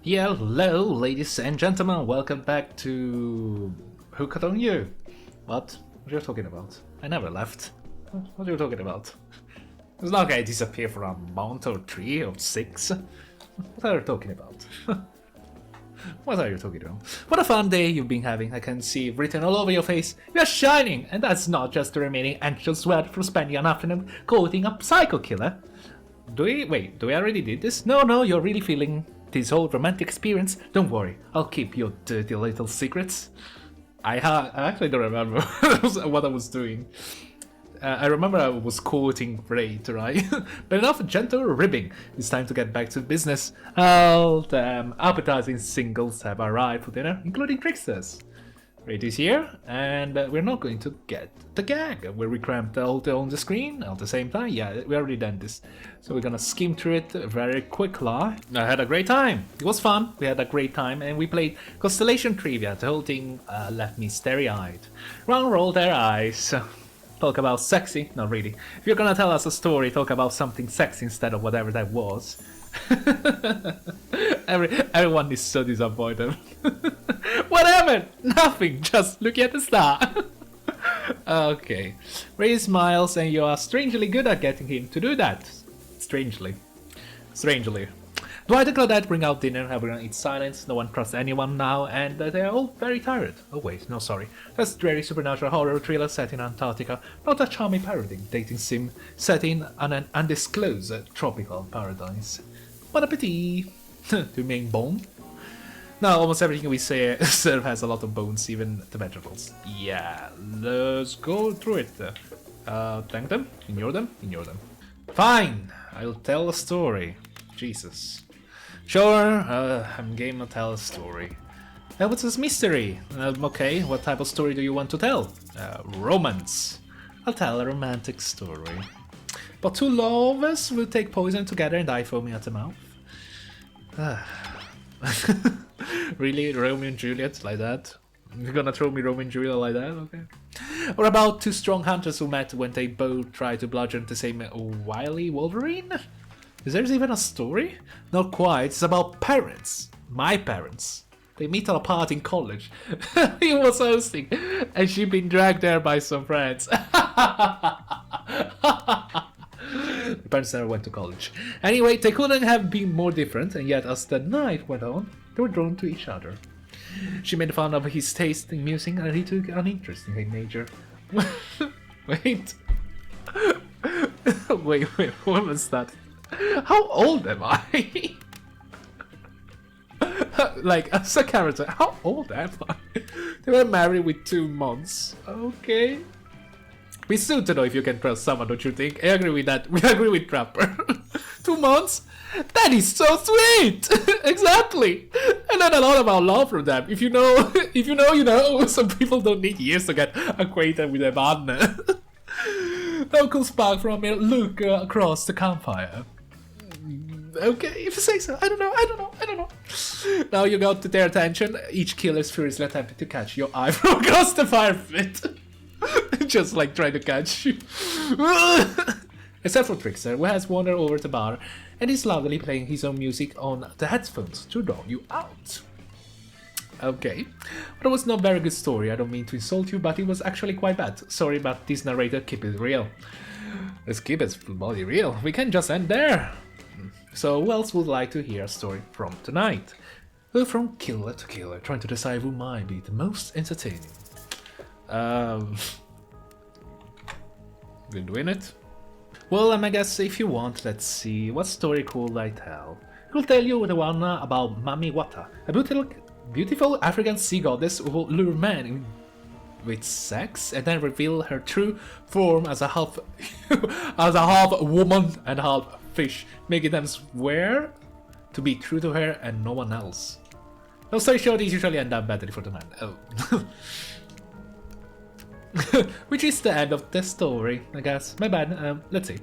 Hello, ladies and gentlemen, welcome back to PHOTOSENSITIVITY. What are you talking about? I never left. What are you talking about? It's not like I disappeared from a mount or tree or 6. What are you talking about? What are you talking about? What a fun day you've been having. I can see it written all over your face. You're shining! And that's not just the remaining anxious sweat from spending an afternoon courting a psycho killer. Do we already did this? No, you're really feeling this whole romantic experience? Don't worry, I'll keep your dirty little secrets. I actually don't remember what I was doing. I remember I was quoting Wraith, right? But enough gentle ribbing. It's time to get back to business. All damn appetizing singles have arrived for dinner, including tricksters. Wraith is here, and we're not going to get the gag where we cramp the altar on the screen at the same time. Yeah, we already done this. So we're gonna skim through it very quickly. I had a great time. It was fun. We had a great time, and we played Constellation Trivia. The whole thing left me starry-eyed. Round roll their eyes. Talk about sexy? Not really. If you're gonna tell us a story, talk about something sexy instead of whatever that was. Everyone is so disappointed. Whatever! Nothing! Just look at the star! Okay. Ray smiles and you are strangely good at getting him to do that. Strangely. Dwight and Claudette bring out dinner, everyone eats silence, no one trusts anyone now, and they're all very tired. Oh wait, no sorry. That's dreary supernatural horror thriller set in Antarctica, not a charming parody dating sim set in an undisclosed tropical paradise. Bon appetit! To main bone? Now, almost everything we say serve has a lot of bones, even the vegetables. Yeah, let's go through it. Thank them, ignore them. Fine, I'll tell a story. Jesus. Sure, I'm game to tell a story. What's this mystery? Okay, what type of story do you want to tell? Romance. I'll tell a romantic story. But two lovers will take poison together and die foaming at the mouth. Really? Romeo and Juliet like that? You're gonna throw me Romeo and Juliet like that? Okay. Or about two strong hunters who met when they both tried to bludgeon the same wily Wolverine? Is there even a story? Not quite, it's about parents. My parents. They meet at a party in college. He was hosting, and she'd been dragged there by some friends. The parents never went to college. Anyway, they couldn't have been more different, and yet as the night went on, they were drawn to each other. She made fun of his taste in music, and he took an interest in her nature. Wait, what was that? How old am I? Like, as a character, how old am I? They were married with 2 months. Okay. We soon to know if you can trust someone, don't you think? I agree with that. We agree with Trapper. 2 months? That is so sweet! Exactly! I learned a lot about love from them. If you know, you know. Some people don't need years to get acquainted with their partner. Uncle spark from a look across the campfire. Okay, if you say so. I don't know. Now you got their attention. Each killer is furiously attempting to catch your eye from across the fire pit. Just like trying to catch you. Except for Trickster, who has wandered over the bar and is loudly playing his own music on the headphones to draw you out. Okay, but it was not a very good story. I don't mean to insult you, but it was actually quite bad. Sorry, but this narrator, keep it real. Let's keep it bloody real. We can't just end there. So who else would like to hear a story from tonight? We're from killer to killer, trying to decide who might be the most entertaining. Been doing it? Well, I guess if you want, let's see, what story could I tell? I'll tell you the one about Mami Wata, a beautiful African sea goddess who will lure men in with sex and then reveal her true form as a half woman and half fish, making them swear to be true to her and no one else. No story short, these usually end up badly for the man. Oh. Which is the end of the story, I guess. My bad. Let's see.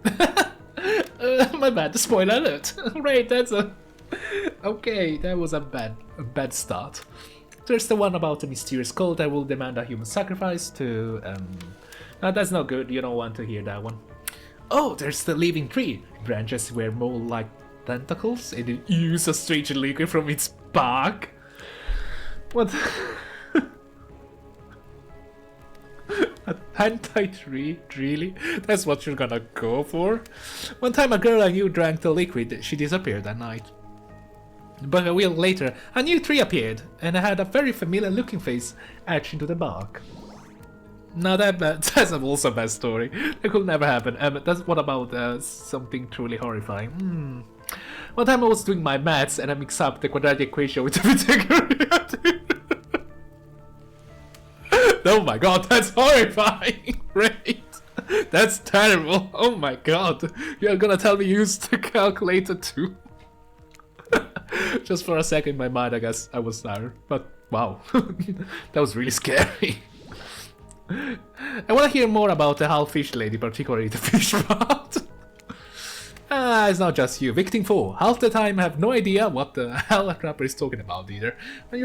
My bad. Spoiler alert. Right, that's a... Okay, that was a bad start. There's the one about the mysterious cult that will demand a human sacrifice to... No, that's not good. You don't want to hear that one. Oh, there's the living tree. Branches were more like tentacles and it oozes a strange liquid from its back. What? A hentai tree? Really? That's what you're gonna go for? One time a girl I knew drank the liquid, she disappeared that night. But a week later, a new tree appeared, and I had a very familiar looking face etched into the bark. Now that's also a bad story. That could never happen. What about something truly horrifying? One time I was doing my maths and I mixed up the quadratic equation with the Pythagorean. Oh my god, that's horrifying! Wraith! That's terrible! Oh my god! You're gonna tell me you used the calculator too? Just for a second in my mind I guess I was there, but wow. That was really scary. I wanna hear more about the half-fish lady, particularly the fish part. It's not just you. Victim 4. Half the time I have no idea what the hell a rapper is talking about either. When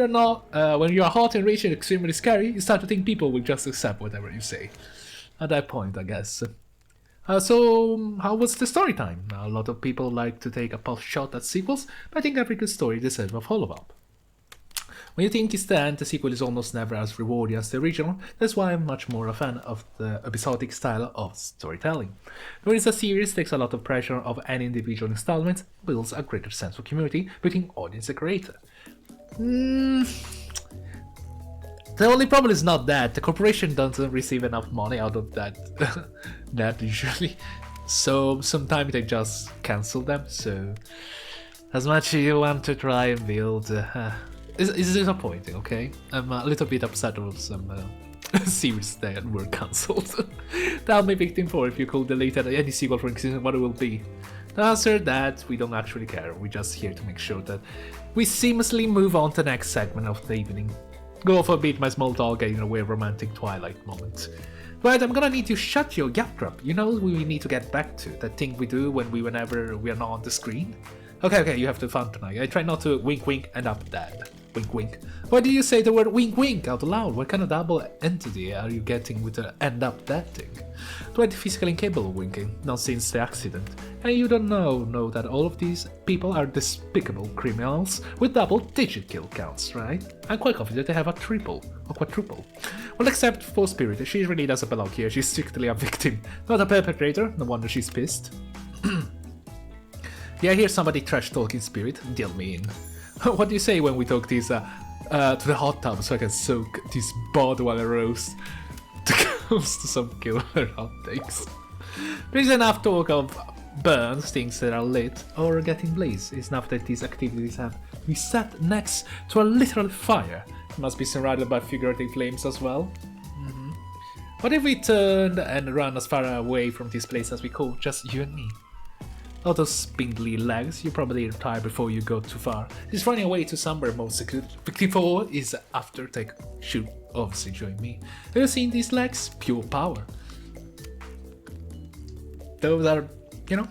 you're hot and rich and extremely scary, you start to think people will just accept whatever you say. At that point, I guess. So, how was the story time? A lot of people like to take a pot shot at sequels, but I think every good story deserves a follow-up. When you think it's the end, the sequel is almost never as rewarding as the original. That's why I'm much more a fan of the episodic style of storytelling. Whereas a series takes a lot of pressure off any individual installment, builds a greater sense of community between audience and creator. The only problem is not that. The corporation doesn't receive enough money out of that usually. So sometimes they just cancel them. So as much as you want to try and build... It's disappointing, okay? I'm a little bit upset with some series that were cancelled. Tell me, Victim 4, if you could delete any sequel from season, what it will be. The answer that we don't actually care, we're just here to make sure that we seamlessly move on to the next segment of the evening. Go forbid my small talk getting away romantic twilight moment. But I'm gonna need to shut your gap trap. You know we need to get back to that thing we do whenever we are not on the screen? Okay, you have to fun tonight. I try not to wink wink and up that. Wink wink. Why do you say the word wink wink out loud? What kind of double entity are you getting with the end up that thing? 20 physically incapable of winking, not since the accident. And you don't know that all of these people are despicable criminals with double-digit kill counts, right? I'm quite confident they have a triple or quadruple. Well, except for Spirit, she really doesn't belong here. She's strictly a victim, not a perpetrator. No wonder she's pissed. Yeah, I hear somebody trash talking Spirit. Deal me in. What do you say when we talk this to the hot tub so I can soak this bod while I roast? Comes to some killer hot takes. There's enough talk of burns, things that are lit, or getting blazed. It's enough that these activities have be set next to a literal fire. It must be surrounded by figurative flames as well. What if we turned and run as far away from this place as we could, just you and me? All those spindly legs, you probably retire before you go too far. Just running away to somewhere more secure. Victim 4 is after take should obviously join me. Have you seen these legs? Pure power. Those are, you know,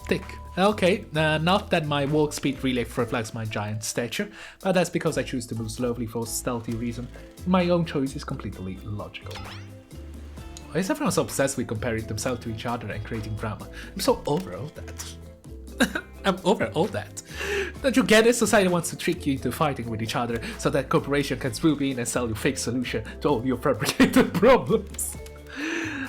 thick. Okay, not that my walk speed really reflects my giant stature, but that's because I choose to move slowly for stealthy reason. My own choice is completely logical. Why is everyone so obsessed with comparing themselves to each other and creating drama? I'm so over all that. I'm over all that. Don't you get it? Society wants to trick you into fighting with each other so that corporation can swoop in and sell you fake solution to all your fabricated problems.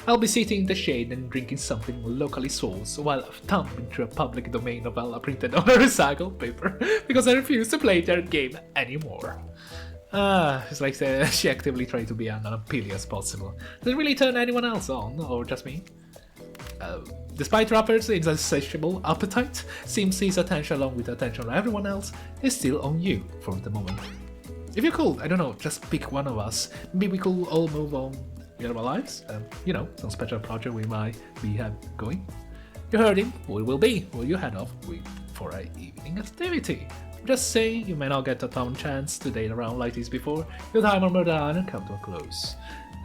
I'll be sitting in the shade and drinking something locally sourced while thumbing through a public domain novella printed on a recycled paper because I refuse to play their game anymore. It's like she actively tried to be as unappealing as possible. Does it really turn anyone else on, or just me? Despite Rapper's insatiable appetite, seems his attention along with the attention of everyone else is still on you for the moment. If you could, I don't know, just pick one of us, maybe we could all move on with our lives, you know, some special project we might be going. You heard him, we will be, will you head off for an evening activity? Just say you may not get a ton chance to date around like this before your time on Murder Island come to a close.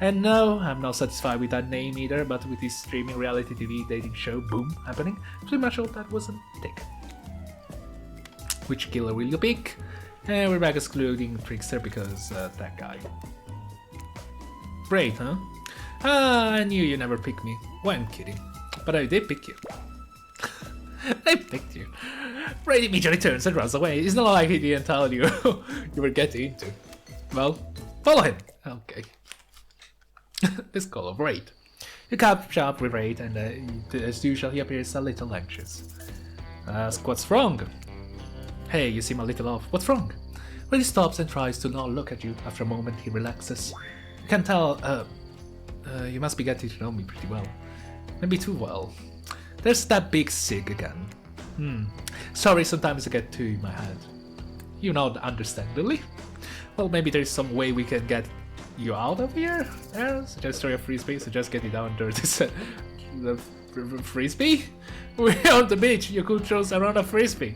And no, I'm not satisfied with that name either, but with this streaming reality TV dating show boom happening, pretty much all that wasn't taken. Which killer will you pick? And we're back excluding Trickster because that guy. Wraith, huh? I knew you never picked me. Well, I'm kidding. But I did pick you. I picked you. Wraith immediately turns and runs away. It's not like he didn't tell you you were getting into. Well, follow him. Okay. This call of Wraith. You catch up with Wraith, and as usual, he appears a little anxious. Ask what's wrong. Hey, you seem a little off. What's wrong? When he stops and tries to not look at you, after a moment he relaxes. You can tell, you must be getting to know me pretty well. Maybe too well. There's that big sig again. Sorry, sometimes I get too in my head. You know, understandably. Well, maybe there's some way we can get you out of here? Suggest a frisbee, suggest getting down to this the frisbee? We're on the beach, you could throw around a frisbee.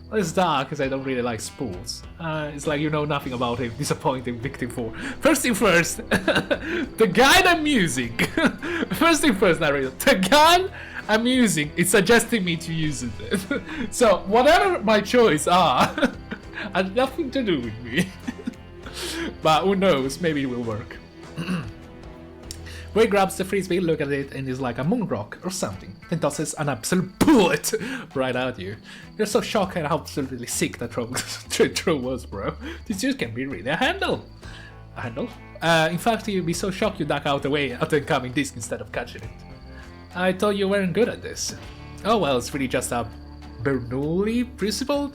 Well, it's dark because I don't really like sports. It's like you know nothing about him. Disappointing victim 4. First thing first, the gun I'm using. First thing first, narrator. The gun I'm using is suggesting me to use it. So whatever my choice are, has nothing to do with me. But who knows? Maybe it will work. Ray grabs the frisbee, look at it, and is like a moon rock or something, then tosses an absolute bullet right at you. You're so shocked at how absolutely sick that throw was, bro. This just can be really a handle. A handle? In fact, you'd be so shocked you duck out away at the incoming disc instead of catching it. I thought you weren't good at this. Oh well, it's really just a Bernoulli principle?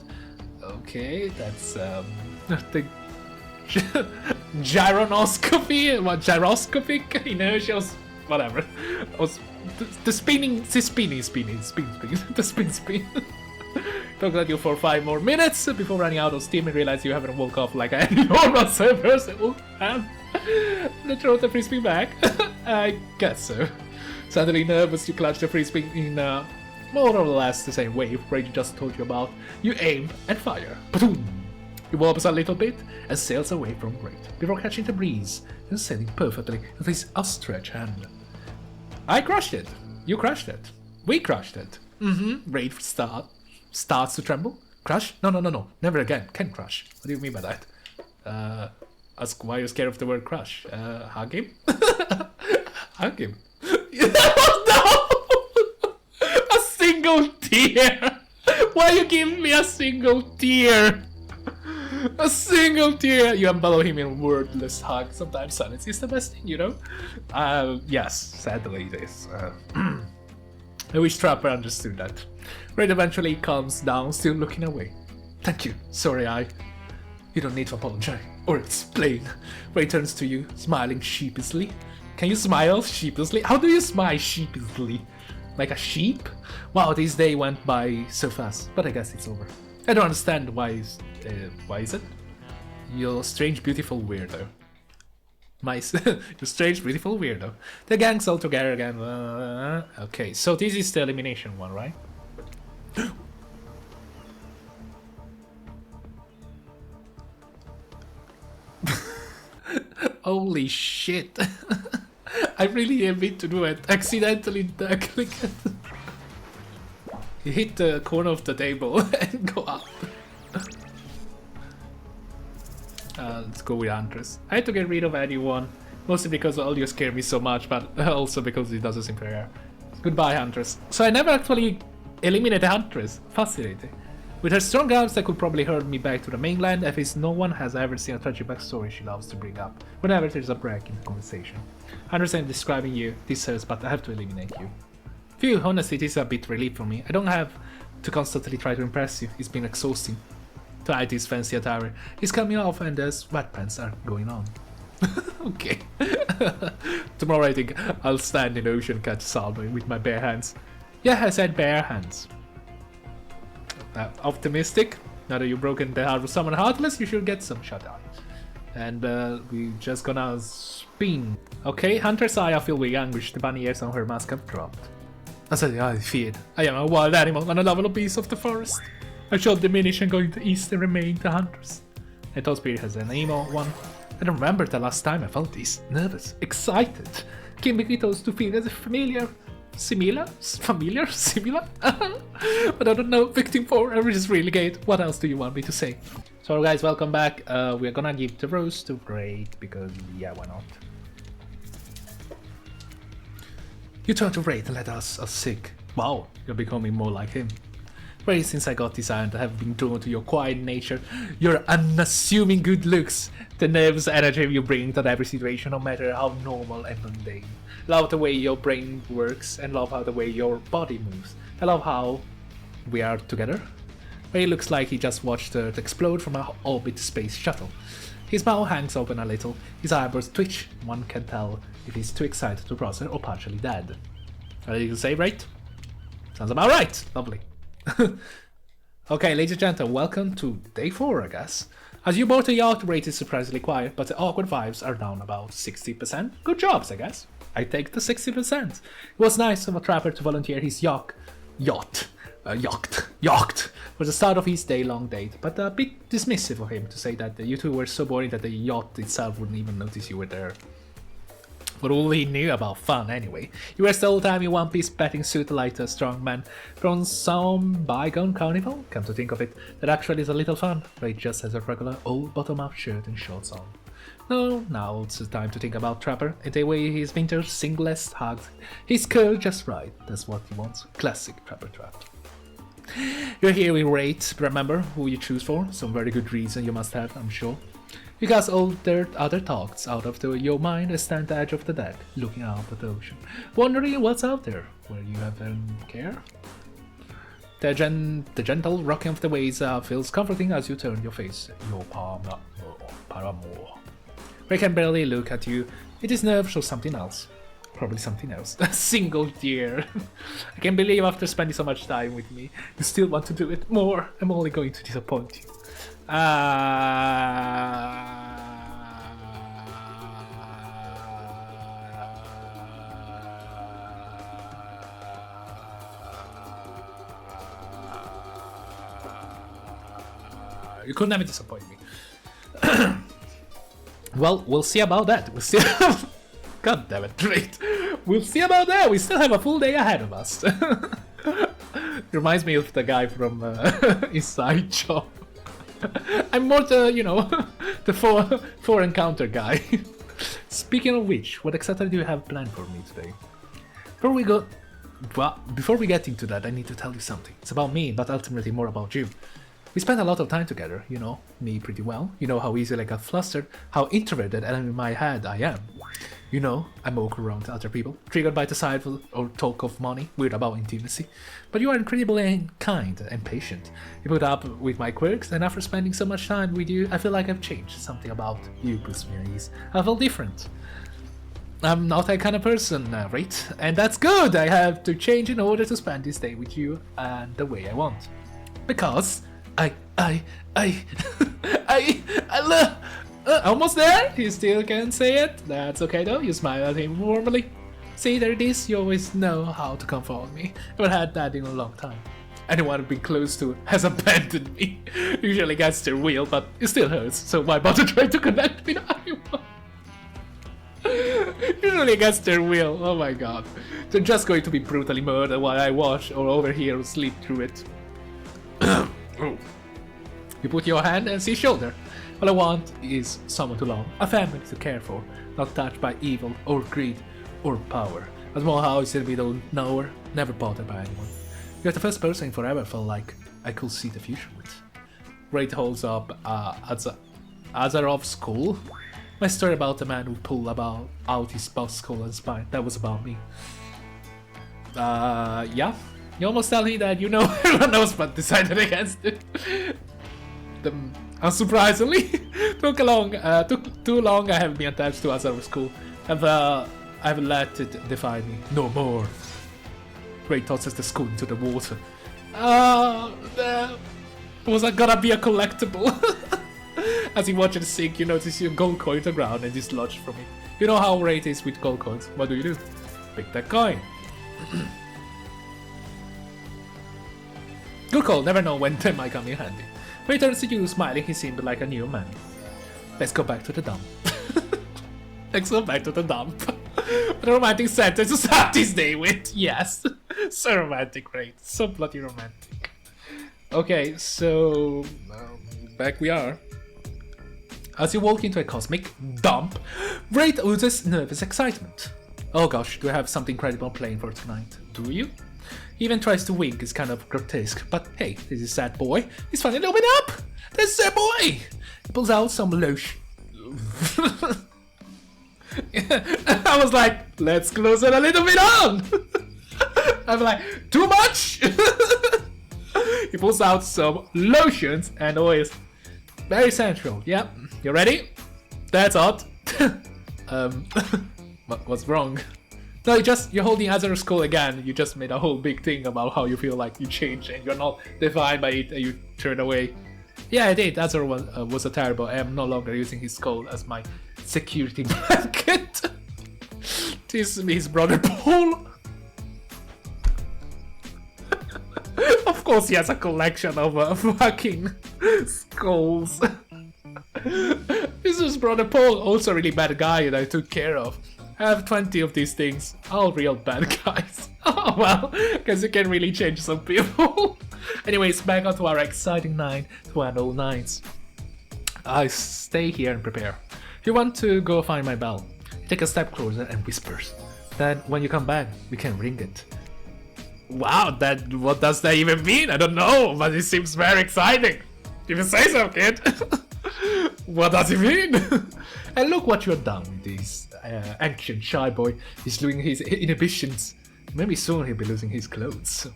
Okay, that's the gyronoscopy, what gyroscopic inertials, whatever. The spin. Talk at you for 5 more minutes before running out of steam and realize you haven't woke up like any normal person would have. Throw the frisbee back. I guess so. Suddenly nervous, you clutch the frisbee in more or less the same way Rage just told you about. You aim and fire. Ba-doom! He wobbles a little bit and sails away from Wraith before catching the breeze and sailing perfectly with his outstretched hand. I crushed it. You crushed it. We crushed it. Wraith starts to tremble. Crush? No. Never again. Can't crush. What do you mean by that? Ask why you're scared of the word crush. Hug him? Hug him. No! A single tear! Why you give me a single tear? A single tear! You envelop him in wordless hug. Sometimes silence is the best thing, you know? Yes, sadly it is. I wish Trapper understood that. Red eventually calms down, still looking away. Thank you. Sorry, You don't need to apologize or explain. Ray turns to you, smiling sheepishly. Can you smile sheepishly? How do you smile sheepishly? Like a sheep? Wow, this day went by so fast, but I guess it's over. I don't understand why is it? You strange, beautiful weirdo. You strange, beautiful weirdo. The gang's all together again. Okay, so this is the elimination one, right? Holy shit. I really didn't mean to do it. Accidentally click it. You hit the corner of the table and go up. Let's go with Huntress. I had to get rid of anyone, mostly because Olio scared me so much, but also because it doesn't seem fair. Goodbye, Huntress. So I never actually eliminated Huntress. Fascinating. With her strong arms that could probably herd me back to the mainland, at least no one has ever seen a tragic backstory she loves to bring up whenever there's a break in the conversation. I understand describing you, this hurts, but I have to eliminate you. Phew, honestly, this is a bit relief for me. I don't have to constantly try to impress you. It's been exhausting. To hide his fancy attire, he's coming off and the sweatpants are going on. Okay. Tomorrow I think I'll stand in the ocean and catch salmon with my bare hands. Yeah, I said bare hands. Optimistic. Now that you've broken the heart of someone heartless, you should get some shut-eye. And we just gonna spin. Okay, Hunter's eye are filled with anguish. The bunny ears on her mask have dropped. I feared. I am a wild animal and a lovable beast of the forest. I shall diminish and go into east and remain the hunters. I thought Spirit has an emo one. I don't remember the last time I felt this. Nervous, excited. Can be those two feelings familiar. Similar? But I don't know. Victim 4, I just really gate. What else do you want me to say? So guys, welcome back. We're gonna give the rose to Wraith because yeah, why not? You turn to Wraith and let us sick. Wow, you're becoming more like him. Very since I got designed, I have been drawn to your quiet nature, your unassuming good looks, the nervous energy you bring to every situation, no matter how normal and mundane. Love the way your brain works, and love how the way your body moves. I love how we are together. He looks like he just watched Earth explode from an orbit space shuttle. His mouth hangs open a little, his eyebrows twitch, one can tell if he's too excited to process or partially dead. Ready to say, right? Sounds about right! Lovely. Okay, ladies and gentlemen, welcome to day 4, I guess. As you board the yacht, Wraith is surprisingly quiet, but the awkward vibes are down about 60%. Good jobs, I guess. I take the 60%. It was nice of a trapper to volunteer his yacht for the start of his day-long date, but a bit dismissive of him to say that you two were so boring that the yacht itself wouldn't even notice you were there. But all he knew about fun anyway. You were the whole time in one piece bathing suit like a strong man from some bygone carnival? Come to think of it, that actually is a little fun. Ray just has a regular old bottom-up shirt and shorts on. No, now it's time to think about Trapper, and the way his winter singlets hugged his curl just right. That's what he wants. Classic Trapper trap. You're here with Wraith, remember who you choose for? Some very good reason you must have, I'm sure. You cast all their other thoughts out of your mind and stand at the edge of the deck, looking out at the ocean, wondering what's out there, where you have care. The gentle rocking of the waves feels comforting as you turn your face, your paramour. Ray can barely look at you, it is nerves or something else. Probably something else. A single tear. I can't believe after spending so much time with me, you still want to do it more. I'm only going to disappoint you. You could never disappoint me. Well, we'll see about that. We'll see. God damn it, great. We'll see about that. We still have a full day ahead of us. Reminds me of the guy from Inside Job. I'm more the, you know, the four encounter guy. Speaking of which, what exactly do you have planned for me today? Before we get into that, I need to tell you something. It's about me, but ultimately more about you. We spent a lot of time together, you know me pretty well. You know how easily I got flustered, how introverted and in my head I am. You know, I'm awkward around other people, triggered by the sight or talk of money, weird about intimacy. But you are incredibly kind and patient. You put up with my quirks, and after spending so much time with you, I feel like I've changed. Something about you puts me at ease. I feel different. I'm not that kind of person, right? And that's good! I have to change in order to spend this day with you and the way I want. Because I love... almost there? You still can't say it? That's okay though, you smile at him warmly. See, there it is, you always know how to comfort me. I haven't had that in a long time. Anyone I've been close to has abandoned me. Usually gets their will, but it still hurts, so why bother trying to connect with anyone? Usually against their will, oh my god. They're just going to be brutally murdered while I watch or overhear or sleep through it. You put your hand on his shoulder. All I want is someone to love, a family to care for, not touched by evil or greed or power. A small house in the middle of nowhere, never bothered by anyone. You're the first person in forever I felt like I could see the future with. Wraith holds up Azarov's skull. My story about the man who pulled out his boss skull and spine, that was about me. Yeah. You almost tell me that you know everyone knows but decided against it. Unsurprisingly, took too long. I have been attached to Azarov's skull. I've let it define me. No more. Wraith tosses the skull into the water. Was that gonna be a collectible? As you watch it sink, you notice your gold coin to the ground and dislodged from it. You know how Wraith is with gold coins. What do? Pick that coin. Good call, never know when they might come in handy. When he turns to you, smiling, he seemed like a new man. Let's go back to the dump. Let's go back to the dump. What a romantic sentence to start this day with. Yes. So romantic, right? So bloody romantic. Okay, so... back we are. As you walk into a cosmic dump, Wraith oozes nervous excitement. Oh gosh, do I have something incredible playing for tonight? Do you? He even tries to wink, it's kind of grotesque, but hey, this is sad boy. He's finally opening up! This sad boy! He pulls out some lotion. I was like, let's close it a little bit on! I'm like, too much? He pulls out some lotions and oils. Very sensual. Yep. You ready? That's odd. What's wrong? No, you're holding Azur's skull again. You just made a whole big thing about how you feel like you changed and you're not defined by it and you turn away. Yeah, I did. Azur was a terrible. I am no longer using his skull as my security blanket. This is his brother Paul. Of course he has a collection of fucking skulls. This is brother Paul, also a really bad guy that I took care of. I have 20 of these things, all real bad guys. Oh well, because you can really change some people. Anyways, back onto our exciting night to end all nights. I stay here and prepare. If you want to go find my bell, take a step closer and whispers. Then when you come back, we can ring it. Wow, what does that even mean? I don't know, but it seems very exciting. If you say so, kid. What does it mean? And look what you're done with this ancient shy boy. He's losing his inhibitions. Maybe soon he'll be losing his clothes.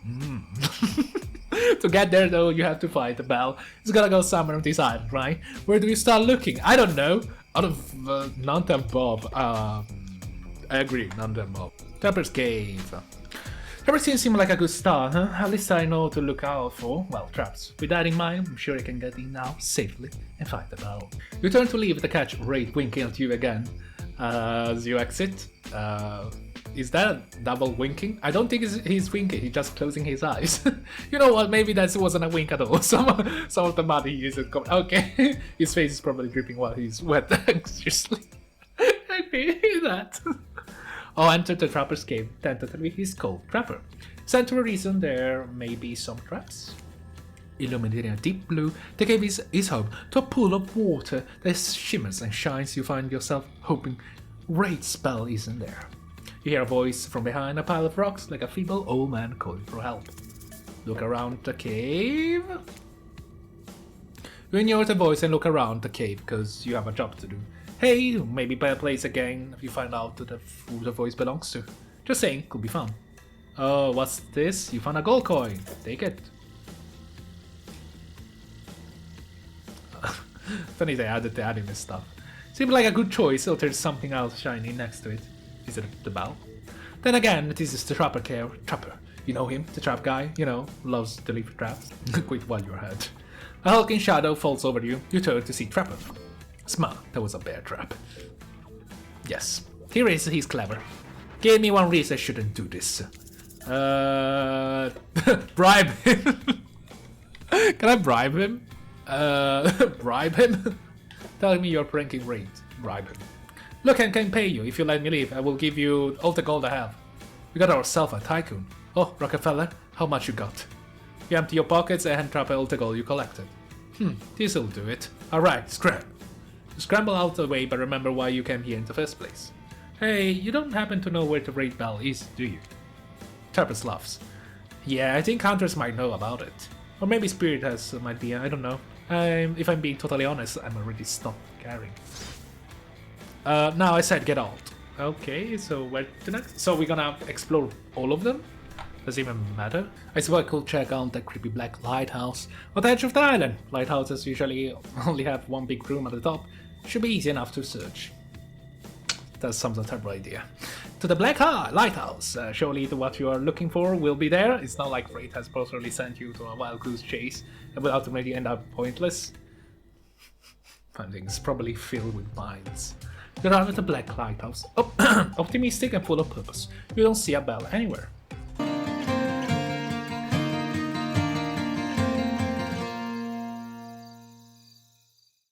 To get there though, you have to find the bell. It's gotta go somewhere on this island, right? Where do we start looking? I don't know. Out of none than Bob. I agree, none than Bob. Trapper's Cave. Everything seems like a good start, huh? At least I know what to look out for. Well, traps. With that in mind, I'm sure I can get in now, safely, and find the bell. You turn to leave the catch Wraith winking at you again. As you exit. Is that a double winking? I don't think he's winking, he's just closing his eyes. You know what, maybe that wasn't a wink at all. Some of the money he uses come. Okay, his face is probably dripping while he's wet anxiously. I feel that. Oh, enter the Trapper's Cave. Tentatively, he's called Trapper. Sent to a reason there may be some traps. Illuminating a deep blue, the cave is home to a pool of water that shimmers and shines. You find yourself hoping Wraith's spell isn't there. You hear a voice from behind a pile of rocks, like a feeble old man calling for help. Look around the cave. You ignore the voice and look around the cave because you have a job to do. Hey, maybe better place again if you find out who the voice belongs to. Just saying, could be fun. Oh, what's this? You found a gold coin. Take it. Funny they added the anime stuff. Seems like a good choice, so there's something else shiny next to it. Is it the bell? Then again, this is the Trapper care. Trapper. You know him, the trap guy, you know, loves to leave traps. Quit while you're ahead. A hulking shadow falls over you. You turn to see Trapper. Smart, that was a bear trap. Yes, here is, he's clever. Give me one reason I shouldn't do this. Bribe him. Can I bribe him? Bribe him? Tell me you're pranking Wraith. Bribe him. Look, I can pay you. If you let me leave, I will give you all the gold I have. We got ourselves a tycoon. Oh, Rockefeller, how much you got? You empty your pockets and hand Trapper all the gold you collected. This'll do it. Alright, scram. Scramble out of the way, but remember why you came here in the first place. Hey, you don't happen to know where the Wraith bell is, do you? Trapper laughs. Yeah, I think hunters might know about it. Or maybe Spirit might be, I don't know. If I'm being totally honest, I'm already stopped caring. Now I said get out. Okay, so where the next? So we're gonna explore all of them? Does it even matter? I suppose I could check out that creepy black lighthouse on the edge of the island. Lighthouses usually only have one big room at the top. Should be easy enough to search. That sounds a terrible idea. To the black lighthouse. Surely what you are looking for will be there. It's not like Wraith has personally sent you to a wild goose chase and will ultimately end up pointless. Findings probably filled with mines. You're out at the black lighthouse. Oh, optimistic and full of purpose. You don't see a bell anywhere.